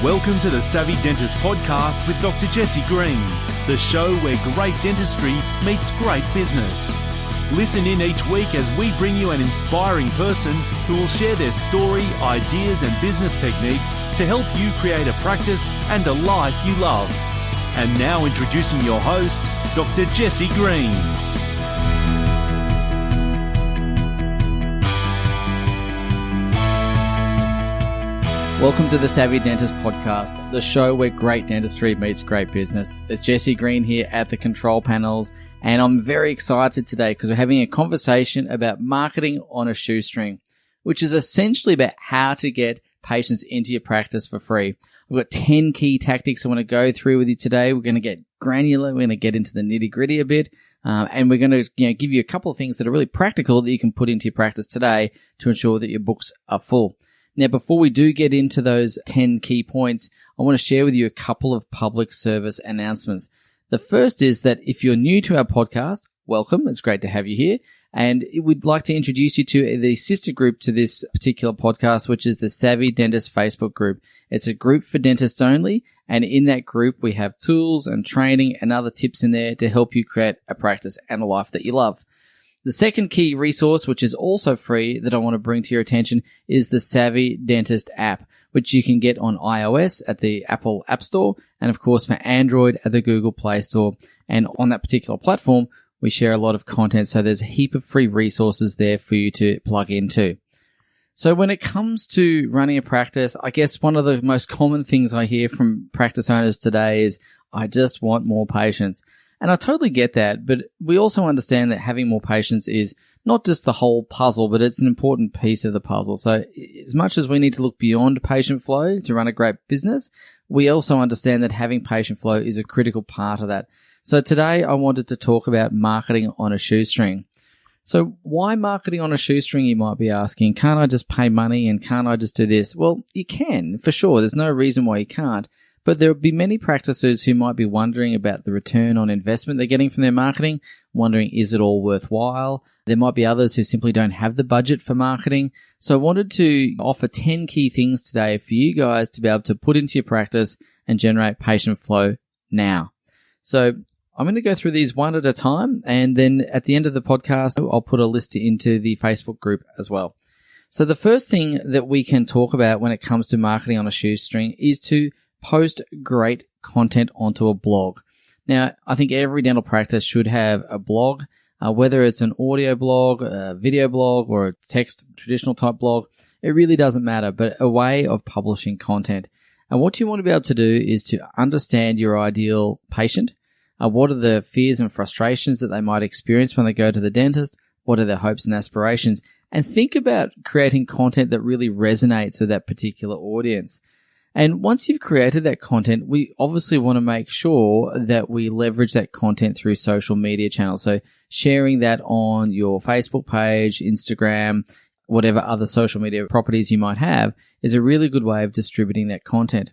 Welcome to the Savvy Dentist Podcast with Dr. Jesse Green, the show where great dentistry meets great business. Listen in each week as we bring you an inspiring person who will share their story, ideas and business techniques to help you create a practice and a life you love. And now introducing your host, Dr. Jesse Green. Welcome to the Savvy Dentist Podcast, the show where great dentistry meets great business. It's Jesse Green here at the control panels, and I'm very excited today because we're having a conversation about marketing on a shoestring, which is essentially about how to get patients into your practice for free. We've got 10 key tactics I want to go through with you today. We're going to get granular. We're going to get into the nitty-gritty a bit, and we're going to give you a couple of things that are really practical that you can put into your practice today to ensure that your books are full. Now, before we do get into those 10 key points, I want to share with you a couple of public service announcements. The first is that if you're new to our podcast, welcome. It's great to have you here. And we'd like to introduce you to the sister group to this particular podcast, which is the Savvy Dentist Facebook group. It's a group for dentists only. And in that group, we have tools and training and other tips in there to help you create a practice and a life that you love. The second key resource, which is also free, that I want to bring to your attention is the Savvy Dentist app, which you can get on iOS at the Apple App Store and, of course, for Android at the Google Play Store. And on that particular platform, we share a lot of content, so there's a heap of free resources there for you to plug into. So when it comes to running a practice, I guess one of the most common things I hear from practice owners today is, I just want more patients. And I totally get that, but we also understand that having more patients is not just the whole puzzle, but it's an important piece of the puzzle. So as much as we need to look beyond patient flow to run a great business, we also understand that having patient flow is a critical part of that. So today I wanted to talk about marketing on a shoestring. So why marketing on a shoestring, you might be asking? Can't I just pay money and can't I just do this? Well, you can, for sure. There's no reason why you can't. But there will be many practices who might be wondering about the return on investment they're getting from their marketing, wondering, is it all worthwhile? There might be others who simply don't have the budget for marketing. So I wanted to offer 10 key things today for you guys to be able to put into your practice and generate patient flow now. So I'm going to go through these one at a time, and then at the end of the podcast, I'll put a list into the Facebook group as well. So the first thing that we can talk about when it comes to marketing on a shoestring is to post great content onto a blog. Now, I think every dental practice should have a blog, whether it's an audio blog, a video blog, or a text traditional type blog. It really doesn't matter, but a way of publishing content. And what you want to be able to do is to understand your ideal patient. What are the fears and frustrations that they might experience when they go to the dentist? What are their hopes and aspirations? And think about creating content that really resonates with that particular audience. And once you've created that content, we obviously want to make sure that we leverage that content through social media channels. So sharing that on your Facebook page, Instagram, whatever other social media properties you might have is a really good way of distributing that content.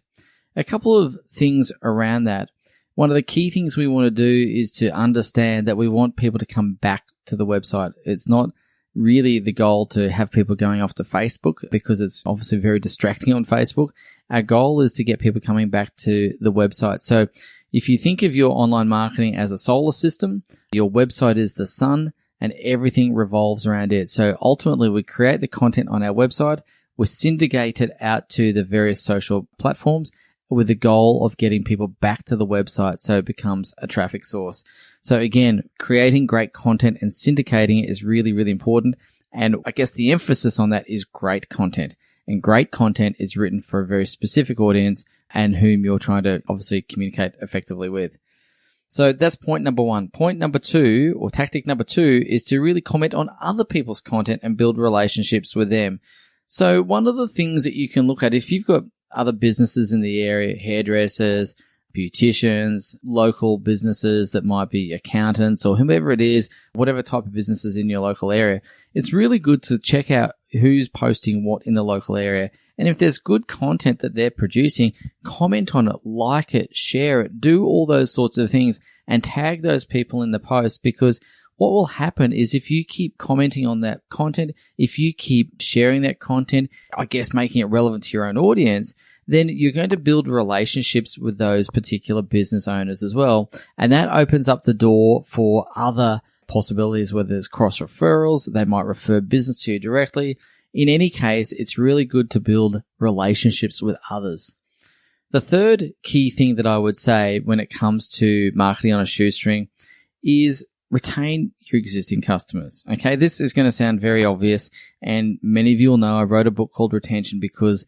A couple of things around that. One of the key things we want to do is to understand that we want people to come back to the website. It's not really the goal to have people going off to Facebook because it's obviously very distracting on Facebook. Our goal is to get people coming back to the website. So if you think of your online marketing as a solar system, your website is the sun and everything revolves around it. So ultimately we create the content on our website, we syndicate it out to the various social platforms with the goal of getting people back to the website so it becomes a traffic source. So again, creating great content and syndicating it is really, really important. And I guess the emphasis on that is great content. And great content is written for a very specific audience and whom you're trying to obviously communicate effectively with. So that's point number one. Point number two, or tactic number two, is to really comment on other people's content and build relationships with them. So one of the things that you can look at, if you've got other businesses in the area, hairdressers, beauticians, local businesses that might be accountants or whomever it is, whatever type of businesses in your local area, it's really good to check out who's posting what in the local area. And if there's good content that they're producing, comment on it, like it, share it, do all those sorts of things and tag those people in the post, because what will happen is if you keep commenting on that content, if you keep sharing that content, I guess making it relevant to your own audience, then you're going to build relationships with those particular business owners as well. And that opens up the door for other possibilities, whether it's cross referrals, they might refer business to you directly. In any case, it's really good to build relationships with others. The third key thing that I would say when it comes to marketing on a shoestring is retain your existing customers. Okay, this is going to sound very obvious, and many of you will know I wrote a book called Retention because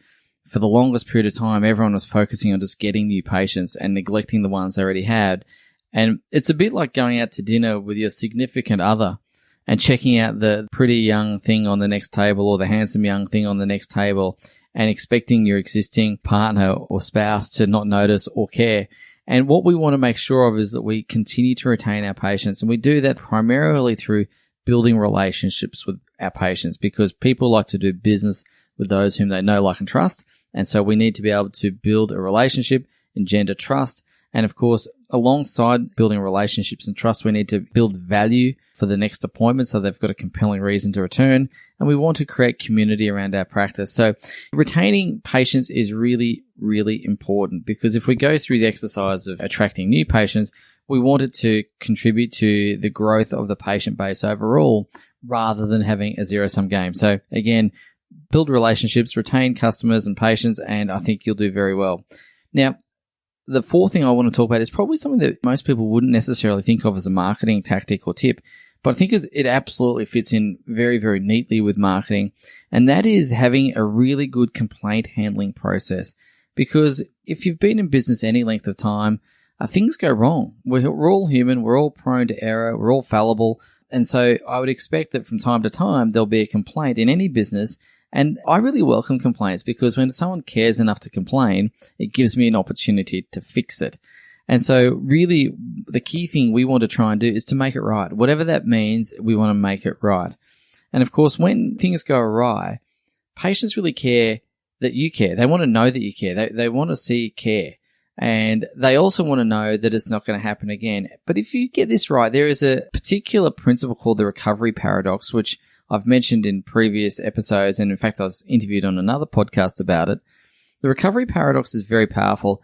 for the longest period of time, everyone was focusing on just getting new patients and neglecting the ones they already had. And it's a bit like going out to dinner with your significant other and checking out the pretty young thing on the next table or the handsome young thing on the next table and expecting your existing partner or spouse to not notice or care. And what we want to make sure of is that we continue to retain our patients. And we do that primarily through building relationships with our patients, because people like to do business with those whom they know, like, and trust. And so we need to be able to build a relationship, engender trust. And of course, alongside building relationships and trust, we need to build value for the next appointment so they've got a compelling reason to return. And we want to create community around our practice. So retaining patients is really, really important, because if we go through the exercise of attracting new patients, we want it to contribute to the growth of the patient base overall rather than having a zero-sum game. So again, build relationships, retain customers and patients, and I think you'll do very well. Now, the fourth thing I want to talk about is probably something that most people wouldn't necessarily think of as a marketing tactic or tip, but I think it absolutely fits in very, very neatly with marketing, and that is having a really good complaint handling process. Because if you've been in business any length of time, things go wrong. We're all human, we're all prone to error, we're all fallible, and so I would expect that from time to time there'll be a complaint in any business. And I really welcome complaints, because when someone cares enough to complain, it gives me an opportunity to fix it. And so really the key thing we want to try and do is to make it right. Whatever that means, we want to make it right. And of course, when things go awry, patients really care that you care. They want to know that you care. They want to see care. And they also want to know that it's not going to happen again. But if you get this right, there is a particular principle called the recovery paradox, which I've mentioned in previous episodes, and in fact, I was interviewed on another podcast about it. The recovery paradox is very powerful.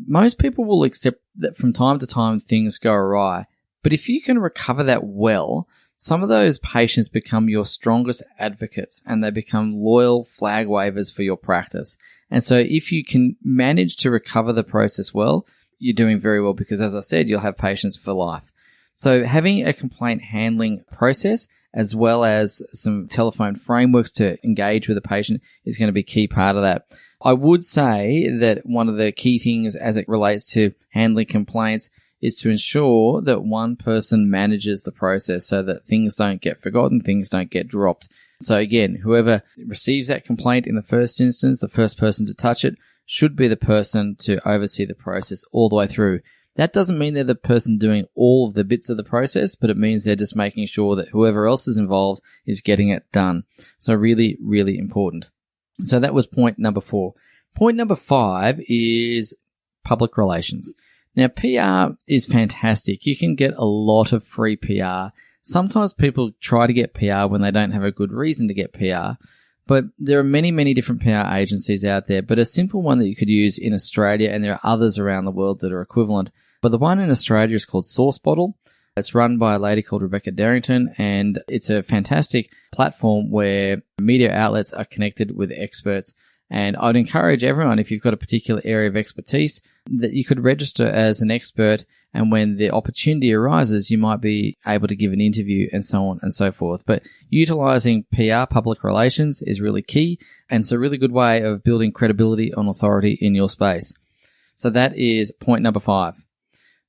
Most people will accept that from time to time things go awry, but if you can recover that well, some of those patients become your strongest advocates and they become loyal flag wavers for your practice. And so if you can manage to recover the process well, you're doing very well, because as I said, you'll have patients for life. So having a complaint handling process, as well as some telephone frameworks to engage with the patient, is going to be a key part of that. I would say that one of the key things as it relates to handling complaints is to ensure that one person manages the process so that things don't get forgotten, things don't get dropped. So again, whoever receives that complaint in the first instance, the first person to touch it, should be the person to oversee the process all the way through. That doesn't mean they're the person doing all of the bits of the process, but it means they're just making sure that whoever else is involved is getting it done. So really, really important. So that was point number 4. Point number 5 is public relations. Now, PR is fantastic. You can get a lot of free PR. Sometimes people try to get PR when they don't have a good reason to get PR. But there are many, many different PR agencies out there. But a simple one that you could use in Australia, and there are others around the world that are equivalent. But the one in Australia is called Source Bottle. It's run by a lady called Rebecca Darrington, and it's a fantastic platform where media outlets are connected with experts. And I'd encourage everyone, if you've got a particular area of expertise, that you could register as an expert, and when the opportunity arises, you might be able to give an interview and so on and so forth. But utilizing PR, public relations, is really key, and it's a really good way of building credibility and authority in your space. So that is point number 5.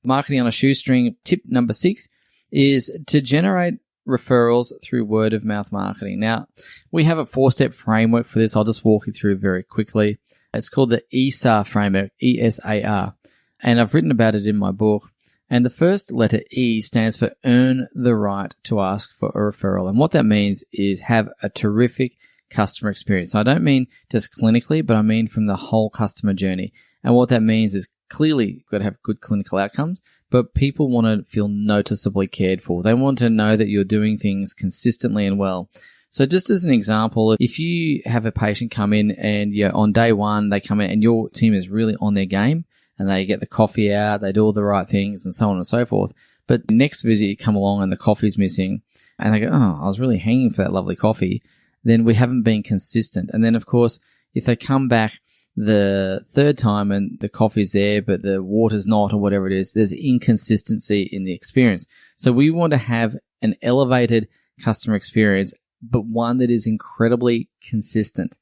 Marketing on a shoestring tip number 6 is to generate referrals through word of mouth marketing. Now, we have a 4-step framework for this. I'll just walk you through very quickly. It's called the ESAR framework, ESAR, and I've written about it in my book. And the first letter E stands for earn the right to ask for a referral. And what that means is have a terrific customer experience. I don't mean just clinically, but I mean from the whole customer journey. And what that means is clearly you've got to have good clinical outcomes, but people want to feel noticeably cared for. They want to know that you're doing things consistently and well. So just as an example, if you have a patient come in and on day one, they come in and your team is really on their game and they get the coffee out, they do all the right things and so on and so forth. But next visit you come along and the coffee's missing and they go, oh, I was really hanging for that lovely coffee. Then we haven't been consistent. And then of course, if they come back the third time and the coffee's there, but the water's not or whatever it is, there's inconsistency in the experience. So we want to have an elevated customer experience, but one that is incredibly consistent.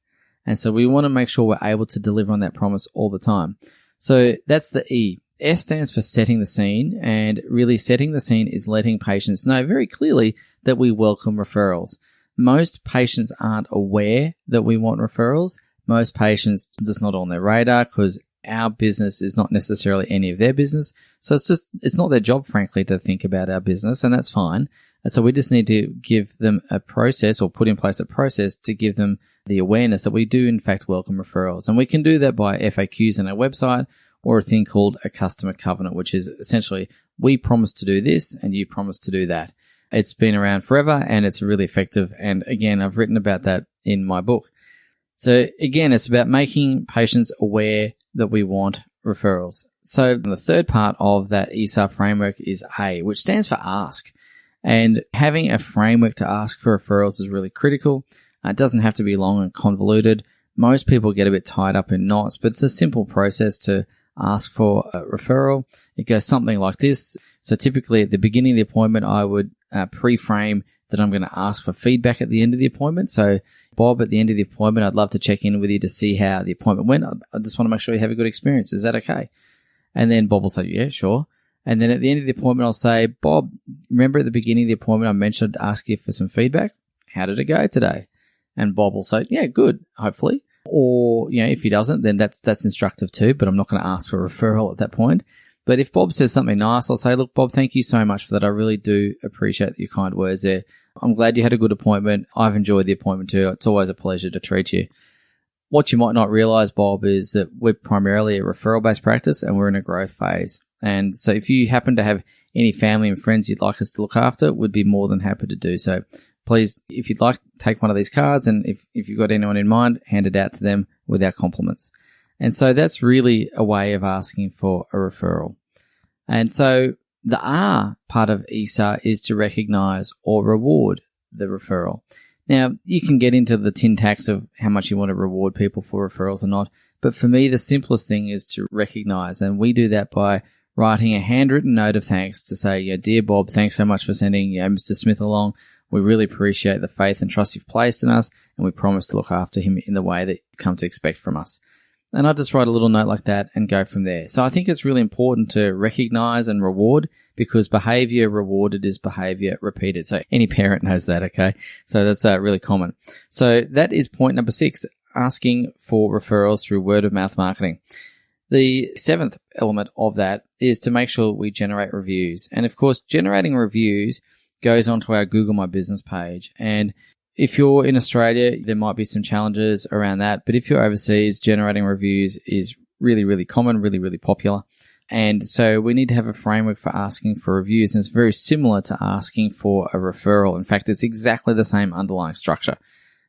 And so we want to make sure we're able to deliver on that promise all the time. So that's the E. S stands for setting the scene, and really setting the scene is letting patients know very clearly that we welcome referrals. Most patients aren't aware that we want referrals. Most patients, it's just not on their radar because our business is not necessarily any of their business. So it's not their job, frankly, to think about our business, and that's fine. And so we just need to give them a process or put in place a process to give them the awareness that we do, in fact, welcome referrals. And we can do that by FAQs on our website or a thing called a customer covenant, which is essentially we promise to do this and you promise to do that. It's been around forever and it's really effective. And again, I've written about that in my book. So again, it's about making patients aware that we want referrals. So the third part of that ESAR framework is A, which stands for ask. And having a framework to ask for referrals is really critical. It doesn't have to be long and convoluted. Most people get a bit tied up in knots, but it's a simple process to ask for a referral. It goes something like this. So typically at the beginning of the appointment, I would pre-frame that I'm going to ask for feedback at the end of the appointment. So Bob, at the end of the appointment, I'd love to check in with you to see how the appointment went. I just want to make sure you have a good experience. Is that okay? And then Bob will say, yeah, sure. And then at the end of the appointment, I'll say, Bob, remember at the beginning of the appointment, I mentioned to ask you for some feedback. How did it go today? And Bob will say, yeah, good, hopefully. Or, if he doesn't, then that's instructive too, but I'm not going to ask for a referral at that point. But if Bob says something nice, I'll say, look, Bob, thank you so much for that. I really do appreciate your kind words there. I'm glad you had a good appointment. I've enjoyed the appointment too. It's always a pleasure to treat you. What you might not realize, Bob, is that we're primarily a referral-based practice and we're in a growth phase. And so if you happen to have any family and friends you'd like us to look after, we'd be more than happy to do so. Please, if you'd like, take one of these cards, and if you've got anyone in mind, hand it out to them with our compliments. And so that's really a way of asking for a referral. And so the R part of ESAR is to recognize or reward the referral. Now, you can get into the tin tacks of how much you want to reward people for referrals or not, but for me, the simplest thing is to recognize, and we do that by writing a handwritten note of thanks to say, dear Bob, thanks so much for sending Mr. Smith along. We really appreciate the faith and trust you've placed in us, and we promise to look after him in the way that you've come to expect from us. And I just write a little note like that and go from there. So I think it's really important to recognize and reward, because behavior rewarded is behavior repeated. So any parent knows that, okay? So that's really common. So that is point number 6, asking for referrals through word of mouth marketing. The 7th element of that is to make sure we generate reviews. And of course, generating reviews goes onto our Google My Business page. And if you're in Australia, there might be some challenges around that. But if you're overseas, generating reviews is really, really common, really, really popular. And so we need to have a framework for asking for reviews. And it's very similar to asking for a referral. In fact, it's exactly the same underlying structure.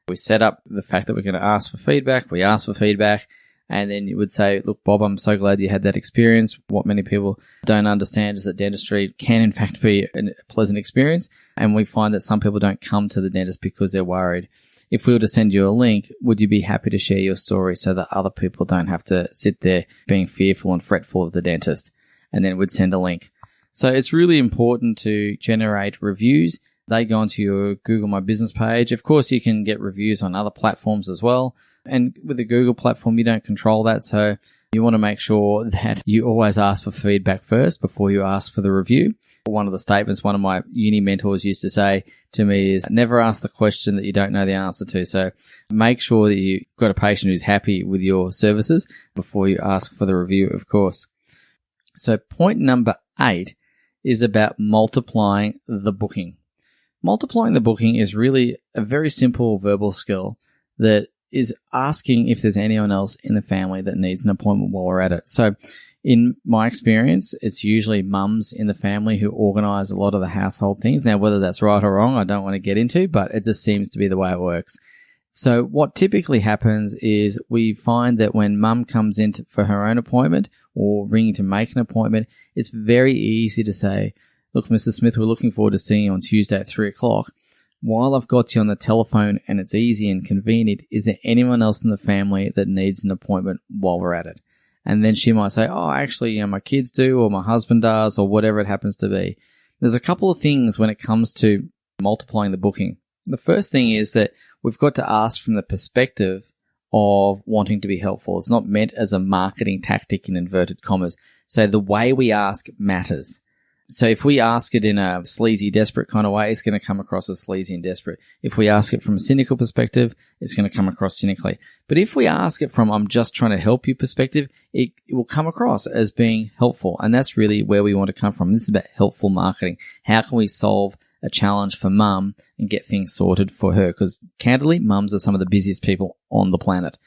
We set up the fact that we're going to ask for feedback. We ask for feedback. And then you would say, look, Bob, I'm so glad you had that experience. What many people don't understand is that dentistry can, in fact, be a pleasant experience. And we find that some people don't come to the dentist because they're worried. If we were to send you a link, would you be happy to share your story so that other people don't have to sit there being fearful and fretful of the dentist? And then we'd send a link. So it's really important to generate reviews. They go onto your Google My Business page. Of course, you can get reviews on other platforms as well. And with the Google platform, you don't control that. So you want to make sure that you always ask for feedback first before you ask for the review. One of the statements one of my uni mentors used to say to me is, never ask the question that you don't know the answer to. So make sure that you've got a patient who's happy with your services before you ask for the review, of course. So point number 8 is about multiplying the booking. Multiplying the booking is really a very simple verbal skill that is asking if there's anyone else in the family that needs an appointment while we're at it. So In my experience, it's usually mums in the family who organise a lot of the household things. Now, whether that's right or wrong, I don't want to get into, but it just seems to be the way it works. So what typically happens is we find that when mum comes in for her own appointment or ringing to make an appointment, it's very easy to say, look, Mr. Smith, we're looking forward to seeing you on Tuesday at 3 o'clock. While I've got you on the telephone and it's easy and convenient, is there anyone else in the family that needs an appointment while we're at it? And then she might say, oh, actually, my kids do, or my husband does, or whatever it happens to be. There's a couple of things when it comes to multiplying the booking. The first thing is that we've got to ask from the perspective of wanting to be helpful. It's not meant as a marketing tactic in inverted commas. So the way we ask matters. So if we ask it in a sleazy, desperate kind of way, it's going to come across as sleazy and desperate. If we ask it from a cynical perspective, it's going to come across cynically. But if we ask it from I'm just trying to help you perspective, it will come across as being helpful. And that's really where we want to come from. This is about helpful marketing. How can we solve a challenge for mum and get things sorted for her? Because candidly, mums are some of the busiest people on the planet.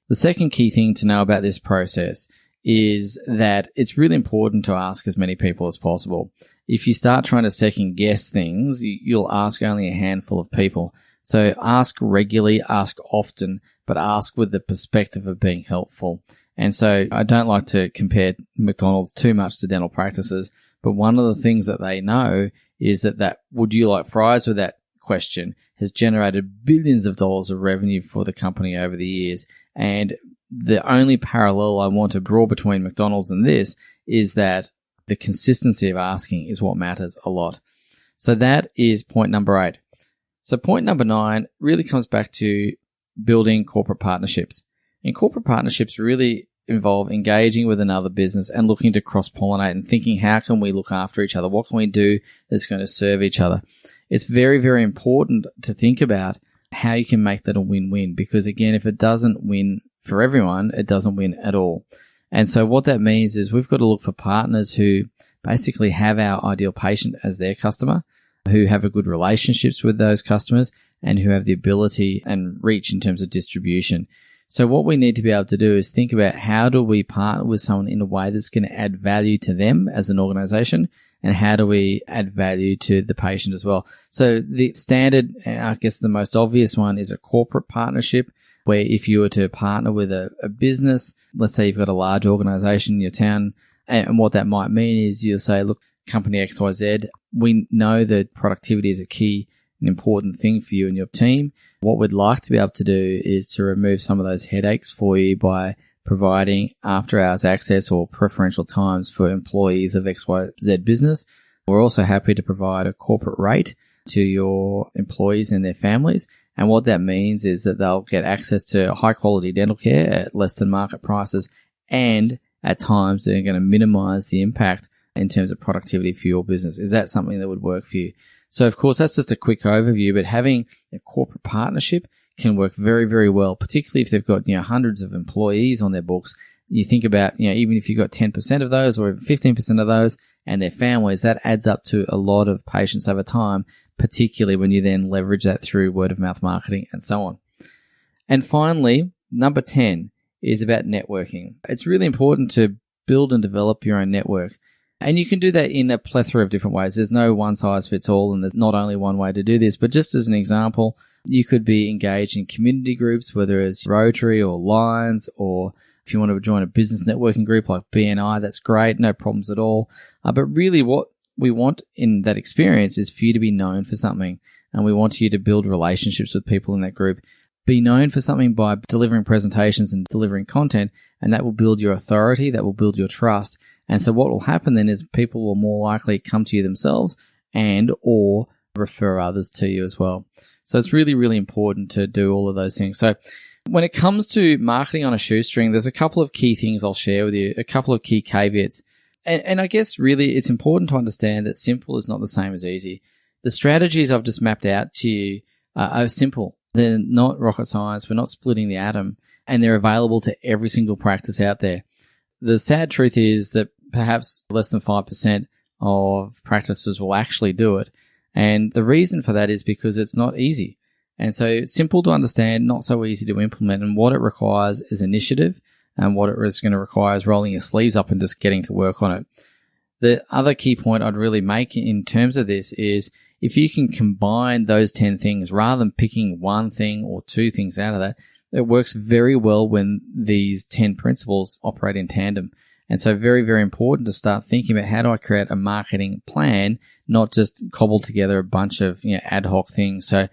The second key thing to know about this process is that it's really important to ask as many people as possible. If you start trying to second guess things, you'll ask only a handful of people. So ask regularly, ask often, but ask with the perspective of being helpful. And so I don't like to compare McDonald's too much to dental practices, but one of the things that they know is that would you like fries with that question has generated billions of dollars of revenue for the company over the years. And the only parallel I want to draw between McDonald's and this is that the consistency of asking is what matters a lot. So that is point number 8. So point number 9 really comes back to building corporate partnerships. And corporate partnerships really involve engaging with another business and looking to cross-pollinate and thinking, how can we look after each other? What can we do that's going to serve each other? It's very, very important to think about how you can make that a win-win, because again, if it doesn't win for everyone, it doesn't win at all. And so what that means is we've got to look for partners who basically have our ideal patient as their customer, who have a good relationships with those customers, and who have the ability and reach in terms of distribution. So what we need to be able to do is think about how do we partner with someone in a way that's going to add value to them as an organization, and how do we add value to the patient as well. So the standard, I guess the most obvious one, is a corporate partnership, where if you were to partner with a business, let's say you've got a large organization in your town, and what that might mean is you'll say, look, company XYZ, we know that productivity is a key and important thing for you and your team. What we'd like to be able to do is to remove some of those headaches for you by providing after-hours access or preferential times for employees of XYZ business. We're also happy to provide a corporate rate to your employees and their families. And what that means is that they'll get access to high-quality dental care at less than market prices, and at times they're going to minimize the impact in terms of productivity for your business. Is that something that would work for you? So, of course, that's just a quick overview, but having a corporate partnership can work very, very well, particularly if they've got, hundreds of employees on their books. You think about, even if you've got 10% of those or even 15% of those and their families, that adds up to a lot of patients over time, particularly when you then leverage that through word of mouth marketing and so on. And finally, number 10 is about networking. It's really important to build and develop your own network. And you can do that in a plethora of different ways. There's no one size fits all, and there's not only one way to do this. But just as an example, you could be engaged in community groups, whether it's Rotary or Lions, or if you want to join a business networking group like BNI, that's great, no problems at all. But really what we want in that experience is for you to be known for something, and we want you to build relationships with people in that group. Be known for something by delivering presentations and delivering content, and that will build your authority, that will build your trust. And so what will happen then is people will more likely come to you themselves and or refer others to you as well. So it's really, really important to do all of those things. So when it comes to marketing on a shoestring, there's a couple of key things I'll share with you, a couple of key caveats. And I guess really it's important to understand that simple is not the same as easy. The strategies I've just mapped out to you are simple. They're not rocket science. We're not splitting the atom, and they're available to every single practice out there. The sad truth is that perhaps less than 5% of practices will actually do it. And the reason for that is because it's not easy. And so it's simple to understand, not so easy to implement. And what it requires is initiative, And what it is going to require is rolling your sleeves up and just getting to work on it. The other key point I'd really make in terms of this is if you can combine those 10 things rather than picking one thing or two things out of that, it works very well when these 10 principles operate in tandem. And so very, very important to start thinking about how do I create a marketing plan, not just cobble together a bunch of ad hoc things. So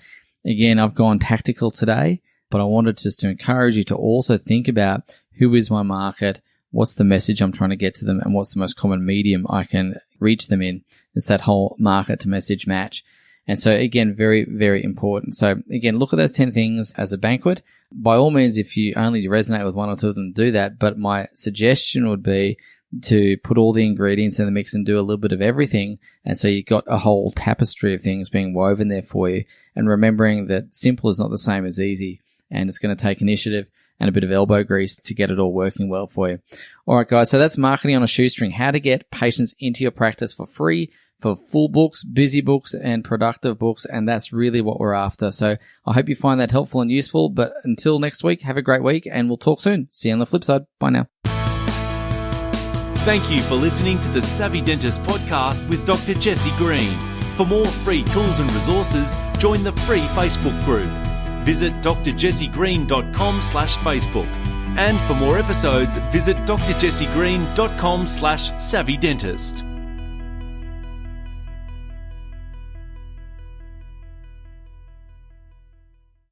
again, I've gone tactical today, but I wanted just to encourage you to also think about who is my market, what's the message I'm trying to get to them, and what's the most common medium I can reach them in. It's that whole market to message match. And so again, very, very important. So again, look at those 10 things as a banquet. By all means, if you only resonate with one or two of them, do that. But my suggestion would be to put all the ingredients in the mix and do a little bit of everything. And so you've got a whole tapestry of things being woven there for you. And remembering that simple is not the same as easy. And it's going to take initiative and a bit of elbow grease to get it all working well for you. All right, guys. So that's marketing on a shoestring. How to get patients into your practice for free, for full books, busy books, and productive books. And that's really what we're after. So I hope you find that helpful and useful. But until next week, have a great week and we'll talk soon. See you on the flip side. Bye now. Thank you for listening to the Savvy Dentist podcast with Dr. Jesse Green. For more free tools and resources, join the free Facebook group. Visit drjessegreen.com/Facebook. And for more episodes, visit drjessegreen.com/savvydentist.